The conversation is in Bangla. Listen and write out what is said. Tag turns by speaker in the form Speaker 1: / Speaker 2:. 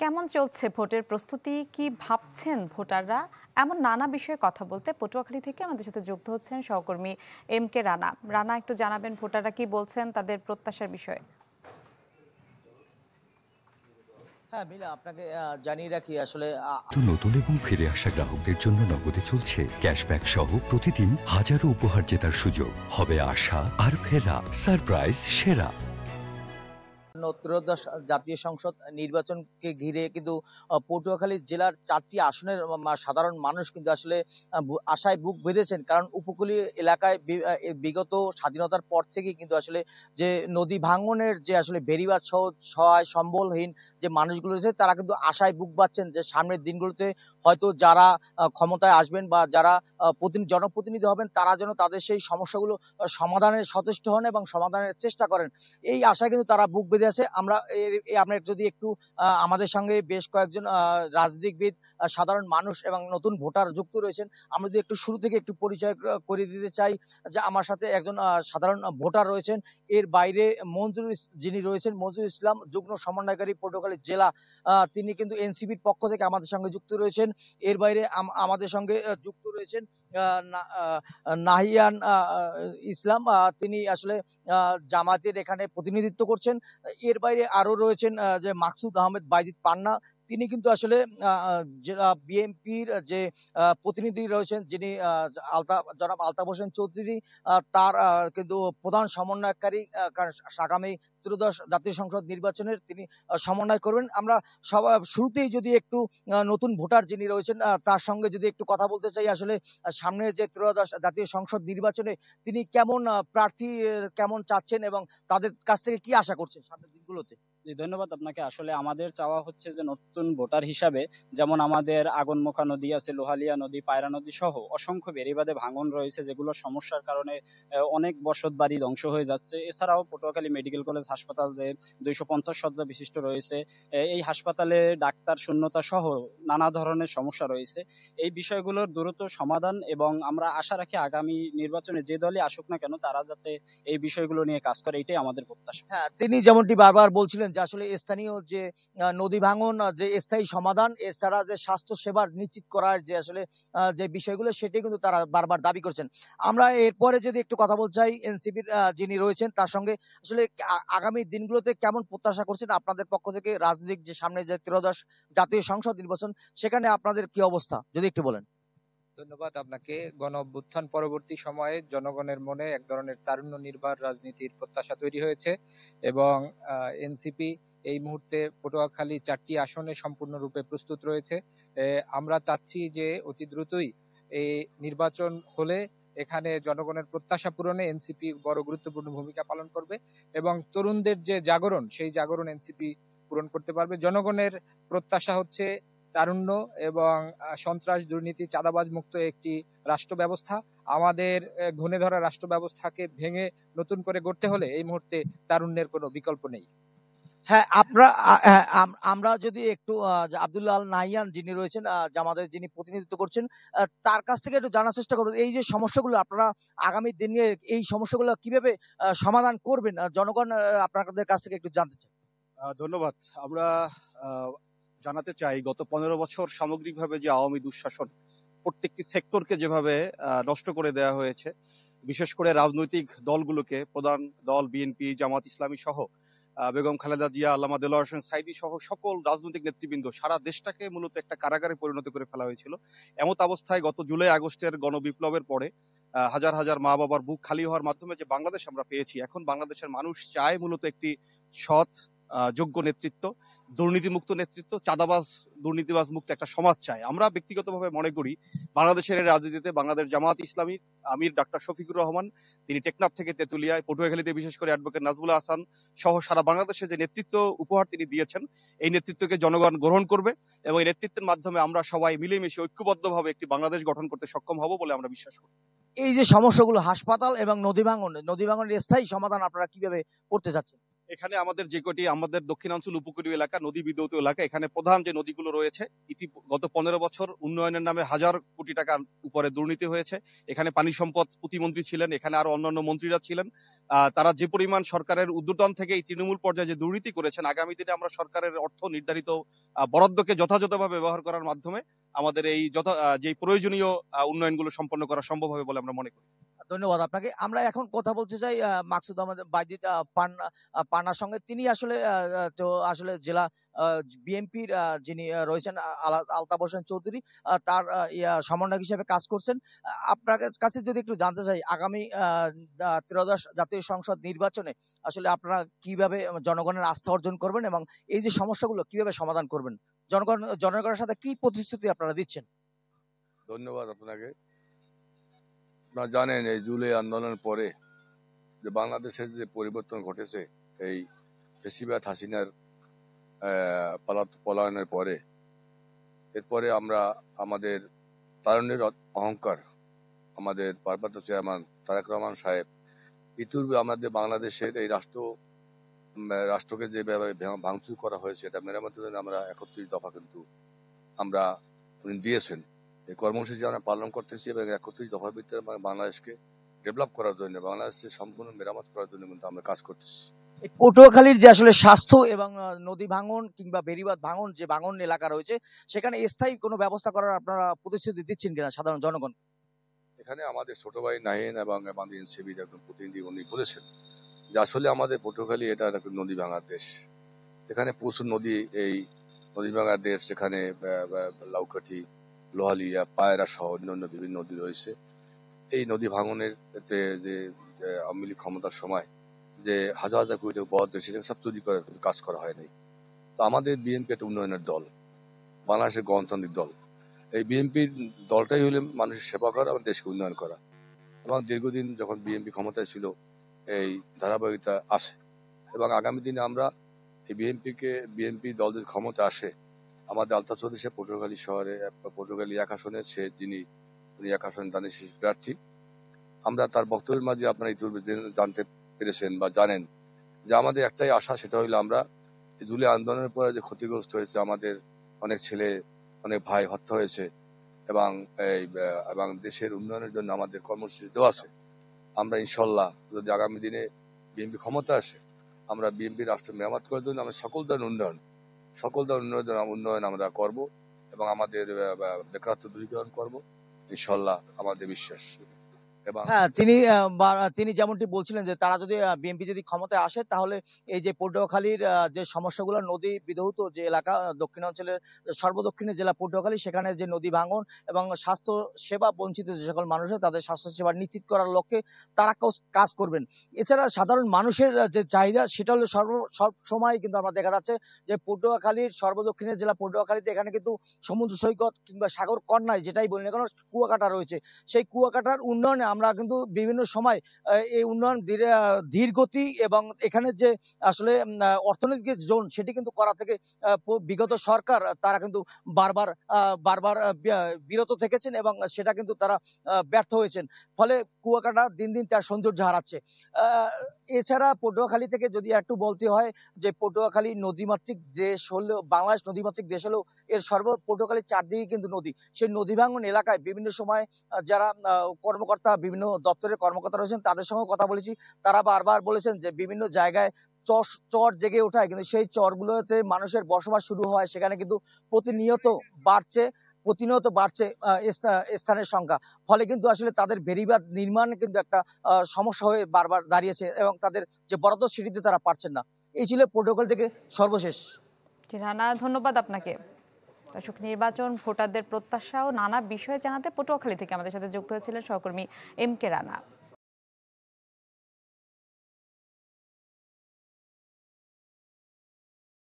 Speaker 1: কেমন চলছে ভোটের প্রস্তুতি, কি ভাবছেন ভোটাররা? এমন নানা বিষয়ে কথা বলতে পটুয়াখালী থেকে আমাদের সাথে যুক্ত হচ্ছেন সহকর্মী এম কে রানা। রানা, একটু জানাবেন ভোটাররা কি বলছেন তাদের প্রত্যাশার বিষয়ে।
Speaker 2: হ্যাঁ মিলা, আপনাকে জানিয়ে রাখি আসলে
Speaker 3: নতুন এবং ফিরে আসা গ্রাহকদের জন্য নগদে চলছে ক্যাশব্যাক সহ প্রতিদিন হাজারো উপহার জেতার সুযোগ। হবে আশা আর ফেরা, সারপ্রাইজ সেরা।
Speaker 2: ত্রয়োদশ জাতীয় সংসদ নির্বাচনকে ঘিরে কিন্তু পটুয়াখালী জেলার 4টি আসনের সাধারণ মানুষ কিন্তু আসলে আশায় বুক বেঁধেছেন। কারণ উপকূলীয় এলাকায় বিগত স্বাধীনতার পর থেকে কিন্তু আসলে যে নদী ভাঙনের যে আসলে বেড়িবাঁধ সহ সহায় সম্বলহীন যে মানুষগুলো রয়েছে, তারা কিন্তু আশায় বুক বাঁধছেন যে সামনের দিনগুলোতে হয়তো যারা ক্ষমতায় আসবেন বা যারা জনপ্রতিনিধি হবেন, তারা যেন তাদের সেই সমস্যাগুলো সমাধানের সচেষ্ট হন এবং সমাধানের চেষ্টা করেন। এই আশায় কিন্তু তারা বুক বেঁধে আছে। আমরা যদি একটু আমাদের সঙ্গে বেশ কয়েকজন রাজনীতিবিদ, সাধারণ মানুষ এবং নতুন ভোটার যুক্ত রয়েছেন, আমরা যদি একটু শুরু থেকে একটু পরিচয় করে দিতে চাই। যে আমার সাথে একজন সাধারণ ভোটার রয়েছেন। এর বাইরে যিনি রয়েছেন মঞ্জুর ইসলাম, যুগ্ম সমন্বয়কারী পটুয়াখালী জেলা, তিনি কিন্তু এনসিপির পক্ষ থেকে আমাদের সঙ্গে যুক্ত রয়েছেন। এর বাইরে আমাদের সঙ্গে যুক্ত রয়েছেন নাহিয়ান ইসলাম, তিনি আসলে জামাতের এখানে প্রতিনিধিত্ব করছেন। এর বাইরে আরো রয়েছেন যে মাকসুদ আহমেদ বাইজিদ পান্না, তিনি কিন্তু আসলে জেলা বিএনপির যে প্রতিনিধি রয়েছেন, যিনি জনাব আলতাফ হোসেন চৌধুরী, তার কিন্তু প্রধান সমন্বয়কারী, আগামী ত্রয়োদশ জাতীয় সংসদ নির্বাচনের তিনি সমন্বয় করবেন। আমরা শুরুতেই যদি একটু নতুন ভোটার যিনি রয়েছেন তার সঙ্গে যদি একটু কথা বলতে চাই, আসলে সামনে যে ত্রয়োদশ জাতীয় সংসদ নির্বাচনে তিনি কেমন প্রার্থী কেমন চাচ্ছেন এবং তাদের কাছ থেকে কি আশা করছেন সামনের দিনগুলোতে।
Speaker 4: ধন্যবাদ আপনাকে। আসলে আমাদের চাওয়া হচ্ছে যে নতুন ভোটার হিসাবে, যেমন আমাদের আগনমুখা নদী আছে, লোহালিয়া নদী, পায়রা নদী সহ অসংখ্য বেড়িবাঁধে ভাঙন রয়েছে, যেগুলো সমস্যার কারণে অনেক বসত বাড়ি ধ্বংস হয়ে যাচ্ছে। এছাড়াও পটুয়াখালী মেডিকেল কলেজ হাসপাতাল যে 250 শয্যা বিশিষ্ট রয়েছে, এই হাসপাতালে ডাক্তার শূন্যতা সহ নানা ধরনের সমস্যা রয়েছে। এই বিষয়গুলোর দ্রুত সমাধান, এবং আমরা আশা রাখি আগামী নির্বাচনে যে দলই আসুক না কেন তারা যাতে এই বিষয়গুলো নিয়ে কাজ করে, এটাই আমাদের প্রত্যাশা।
Speaker 2: হ্যাঁ, তিনি যেমনটি বারবার বলছিলেন যে আসলে স্থানীয় যে নদী ভাঙন যে স্থায়ী সমাধান, এছাড়া যে স্বাস্থ্য সেবা নিশ্চিত করার যে আসলে যে বিষয়গুলো, সেটাই কিন্তু তারা বারবার দাবি করছেন। আমরা এরপরে যদি একটু কথা বলতে চাই এনসিপির যিনি রয়েছেন তার সঙ্গে, আসলে আগামী দিনগুলোতে কেমন প্রত্যাশা করছেন আপনাদের পক্ষ থেকে? রাজনৈতিক যে সামনে যে ত্রয়োদশ জাতীয় সংসদ নির্বাচন, সেখানে আপনাদের কি অবস্থা যদি একটু বলেন।
Speaker 5: ধন্যবাদ আপনাকে। গণ অভ্যুত্থান পরবর্তী সময়ে জনগণের মনে এক ধরনের তারুণ্য নির্ভর রাজনীতির প্রত্যাশা তৈরি হয়েছে, এবং এনসিপি এই মুহূর্তে পটুয়াখালী 4টি আসনে সম্পূর্ণরূপে প্রস্তুত রয়েছে। আমরা চাচ্ছি যে অতি দ্রুতই এই নির্বাচন হলে এখানে জনগণের প্রত্যাশা পূরণে এনসিপি বড় গুরুত্বপূর্ণ ভূমিকা পালন করবে, এবং তরুণদের যে জাগরণ, সেই জাগরণ এনসিপি পূরণ করতে পারবে। জনগণের প্রত্যাশা হচ্ছে তারুণ্য এবং সন্ত্রাস, দুর্নীতি, চাঁদাবাজ মুক্ত একটি রাষ্ট্র ব্যবস্থা। আমাদের ঘুণে ধরা রাষ্ট্র ব্যবস্থাকে ভেঙে নতুন করে গড়তে হলে এই মুহূর্তে তারুণ্যের কোনো বিকল্প নেই।
Speaker 2: হ্যাঁ, আমরা যদি একটু আব্দুল্লাহ আল নাহিয়ান যিনি রয়েছেন, জামাতের যিনি প্রতিনিধিত্ব করছেন, তার কাছ থেকে একটু জানার চেষ্টা করবেন এই যে সমস্যাগুলো আপনারা আগামী দিনে এই সমস্যাগুলো কিভাবে সমাধান করবেন, জনগণ আপনাদের কাছ থেকে একটু জানতে চাই।
Speaker 6: ধন্যবাদ। আমরা জানাতে চাই, গত 15 বছর সামগ্রিকভাবে যে আওয়ামী দুঃশাসন প্রত্যেকটি সেক্টরকে যেভাবে নষ্ট করে দেওয়া হয়েছে, বিশেষ করে রাজনৈতিক দলগুলোকে, প্রধান দল বিএনপি, জামাত ইসলামী সহ বেগম খালেদা জিয়া, আল্লামা দেলোয়ার হোসেন সাঈদী সহ সকল রাজনৈতিক নেতৃবৃন্দ, সারা দেশটাকে মূলত একটা কারাগারে পরিণত করে ফেলা হয়েছিল। এমত অবস্থায় গত জুলাই আগস্টের গণবিপ্লবের পরে হাজার হাজার মা বাবার বুক খালি হওয়ার মাধ্যমে যে বাংলাদেশ আমরা পেয়েছি, এখন বাংলাদেশের মানুষ চায় মূলত একটি সৎ যোগ্য নেতৃত্ব, দুর্নীতিমুক্ত নেতৃত্ব, চাঁদাবাজ দুর্নীতিবাজ মুক্ত একটা সমাজ চায়। আমরা ব্যক্তিগতভাবে মনে করি বাংলাদেশের রাজনীতিতে বাংলাদেশ জামাত ইসলামী আমির ডাক্তার শফিকুর রহমান, তিনি টেকনাফ থেকে তেতুলিয়ায়, পটুয়াখালীতে বিশেষ করে অ্যাডভোকেট নাজমুল হাসান সহ সারা বাংলাদেশে যে নেতৃত্ব উপহার তিনি দিয়েছেন, এই নেতৃত্বকে জনগণ গ্রহণ করবে, এবং এই নেতৃত্বের মাধ্যমে আমরা সবাই মিলেমিশে ঐক্যবদ্ধভাবে একটি বাংলাদেশ গঠন করতে সক্ষম হব বলে আমরা বিশ্বাস করি।
Speaker 2: এই যে সমস্যাগুলো হাসপাতাল এবং নদী ভাঙনের স্থায়ী সমাধান আপনারা কিভাবে করতে চাচ্ছেন?
Speaker 6: এখানে আমাদের যে কটি আমাদের দক্ষিণাঞ্চল উপকূলীয় এলাকা, নদী বিদ্যুৎ এলাকা, এখানে প্রধান যে নদীগুলো রয়েছে, গত 15 বছর উন্নয়নের নামে হাজার কোটি টাকার উপরে দুর্নীতি হয়েছে। এখানে পানি সম্পদ প্রতিমন্ত্রী ছিলেন, এখানে আরো অন্যান্য মন্ত্রীরা ছিলেন। তারা যে পরিমাণ সরকারের ঊর্ধ্বতন থেকে এই তৃণমূল পর্যায়ে যে দুর্নীতি করেছেন, আগামী দিনে আমরা সরকারের অর্থ নির্ধারিত বরাদ্দকে যথাযথভাবে ব্যবহার করার মাধ্যমে আমাদের এই যে প্রয়োজনীয় উন্নয়নগুলো সম্পন্ন করা সম্ভব হবে বলে আমরা মনে করি।
Speaker 2: ধন্যবাদ আপনাকে। আমরা এখন কথা বলতে চাই মাকসুদ আহমেদ বাইজিদ পান্নার সঙ্গে। তিনি আসলে তো আসলে জেলা বিএনপির যিনি রয়েছেন আলতাফ হোসেন চৌধুরী, তার সমন্বয়ক হিসেবে কাজ করছেন। আপনার কাছে যদি একটু জানতে চাই, আগামী ত্রয়োদশ জাতীয় সংসদ নির্বাচনে আসলে আপনারা কিভাবে জনগণের আস্থা অর্জন করবেন এবং এই যে সমস্যাগুলো কিভাবে সমাধান করবেন, জনগণের সাথে কি প্রতিশ্রুতি আপনারা দিচ্ছেন?
Speaker 7: ধন্যবাদ আপনাকে। আপনারা জানেন এই জুলাই আন্দোলনের পরে যে বাংলাদেশের যে পরিবর্তন ঘটেছে, এই ফ্যাসিবাদ হাসিনার পলায়নের পরে, এরপরে আমরা আমাদের তারুণ্যের অহংকার, আমাদের ভারপ্রাপ্ত চেয়ারম্যান তারেক রহমান সাহেব ইতিপূর্বে আমাদের বাংলাদেশের এই রাষ্ট্রকে যেভাবে ভাঙচুর করা হয়েছে, এটা মেরামতের জন্য আমরা 31 দফা কিন্তু আমরা উনি দিয়েছেন। এই কর্মসূচি আমরা পালন করতেছি এবং 31 দফার ভিতরে বাংলাদেশকে ডেভেলপ করার জন্য, বাংলাদেশকে সম্পূর্ণ মেরামত করার জন্য কিন্তু আমরা কাজ করতেছি।
Speaker 2: পটুয়াখালীর যে আসলে স্বাস্থ্য এবং নদী ভাঙন কিংবা বেড়িবাঁধ ভাঙন, যে ভাঙন এলাকা রয়েছে, সেখানে স্থায়ী কোনো ব্যবস্থা করার আপনারা প্রতিশ্রুতি দিচ্ছেন কিনা সাধারণ জনগণ?
Speaker 7: এখানে আমাদের ছোট ভাই নাহিন এবং আমাদের এনসিবির একজন প্রতিনিধি উনি বলেছেন যে আসলে আমাদের পটুয়াখালী এটা একটা নদী ভাঙার দেশ। এখানে প্রচুর নদী, এই নদী ভাঙার দেশ, যেখানে লাউকাঠি, লোহালিয়া, পায়রা সহ অন্যান্য বিভিন্ন নদী রয়েছে। এই নদী ভাঙনের যে আওয়ামী লীগ ক্ষমতার সময় যে হাজার হাজার কোটি টাকা বরাদ্দ সেটা সব চুরি করে কাজ করা হয়নি। তো আমাদের বিএনপি একটা উন্নয়নের দল, বাংলাদেশের গণতান্ত্রিক দল। এই বিএনপির দলটাই হলে মানুষের সেবা করা এবং দেশকে উন্নয়ন করা, এবং দীর্ঘদিন যখন বিএনপি ক্ষমতায় ছিল এই ধারাবাহিকতা আসে, এবং আগামী দিনে আমরা এই বিএনপি দল যদি ক্ষমতা আসে, আমাদের আলতাফ চৌধুরী সে পটুয়াখালী শহরে পটুয়াখালী 1 আসনের উনি 1 আসন দানের শীষ প্রার্থী। আমরা তার বক্তব্যের মাঝে আপনারা ইতিপূর্বে জানতে পেরেছেন বা জানেন যে আমাদের একটাই আশা, সেটা হইলো আমরা জুলাই আন্দোলনের পরে যে ক্ষতিগ্রস্ত হয়েছে, আমাদের অনেক ছেলে অনেক ভাই হত্যা হয়েছে, এবং দেশের উন্নয়নের জন্য আমাদের কর্মসূচি দেওয়া আছে। আমরা ইনশাল্লাহ যদি আগামী দিনে বিএনপি ক্ষমতা আসে, আমরা বিএনপি রাষ্ট্র মেরামত করার জন্য আমরা সকল ধরনের উন্নয়ন আমরা করব এবং আমাদের বেকারত্ব দূরীকরণ করব, ইনশাল্লাহ আমাদের বিশ্বাস।
Speaker 2: হ্যাঁ, তিনি যেমনটি বলছিলেন যে তারা যদি বিএনপি যদি ক্ষমতায় আসে, তাহলে এই যে পটুয়াখালীর যে সমস্যাগুলো, নদী বিধৌত যে এলাকা, দক্ষিণাঞ্চলের সর্বদক্ষিণে জেলা পটুয়াখালী, সেখানে যে নদী ভাঙন এবং স্বাস্থ্য সেবা বঞ্চিত যে সকল মানুষের, তাদের স্বাস্থ্য সেবা নিশ্চিত করার লক্ষ্যে তারা কাজ করবেন। এছাড়া সাধারণ মানুষের যে চাহিদা, সেটা হলো সব সময় কিন্তু আমরা দেখা যাচ্ছে যে পটুয়াখালীর সর্বদক্ষিণের জেলা পটুয়াখালীতে এখানে কিন্তু সমুদ্র সৈকত কিংবা সাগর কন্যায় যেটাই বলি না কেন, কুয়াকাটা রয়েছে। সেই কুয়াকাটার উন্নয়নে আমরা কিন্তু বিভিন্ন সময় এই উন্নয়ন ধীর গতি এবং এখানে যে আসলে অর্থনৈতিক জোন, সেটি কিন্তু করা থেকে বিগত সরকার তারা কিন্তু বারবার বিরত থেকেছেন এবং সেটা কিন্তু তারা ব্যর্থ হয়েছেন। ফলে কুয়াকাটা দিন দিন তার সৌন্দর্য হারাচ্ছে। এছাড়া পটুয়াখালী থেকে যদি একটু বলতে হয় যে পটুয়াখালী নদীমাতৃক দেশ হলেও, বাংলাদেশ নদীমাতৃক দেশ হলেও এর পটুয়াখালীর চারদিকে কিন্তু নদী। সেই নদী ভাঙন এলাকায় বিভিন্ন সময় যারা কর্মকর্তা, বিভিন্ন দপ্তরের কর্মকর্তা রয়েছেন, তাদের সঙ্গে কথা বলেছি। তারা বারবার বলেছেন যে বিভিন্ন জায়গায় চর জেগে ওঠায়, কিন্তু সেই চরগুলোতে মানুষের বসবাস শুরু হয়, সেখানে কিন্তু প্রতিনিয়ত বাড়ছে স্থানের সংখ্যা। ফলে কিন্তু আসলে তাদের বেড়িবাঁধ নির্মাণ কিন্তু একটা সমস্যা হয়ে বারবার দাঁড়িয়েছে এবং তাদের যে বরাদ্দ সেটিতে তারা পারছেন না। এই ছিল পটুয়াখালী থেকে সর্বশেষ।
Speaker 1: রানা, ধন্যবাদ আপনাকে। দর্শক, নির্বাচন, ভোটারদের প্রত্যাশা ও নানা বিষয়ে জানাতে পটুয়াখালী থেকে আমাদের সাথে যুক্ত হয়েছিলেন সহকর্মী MK রানা।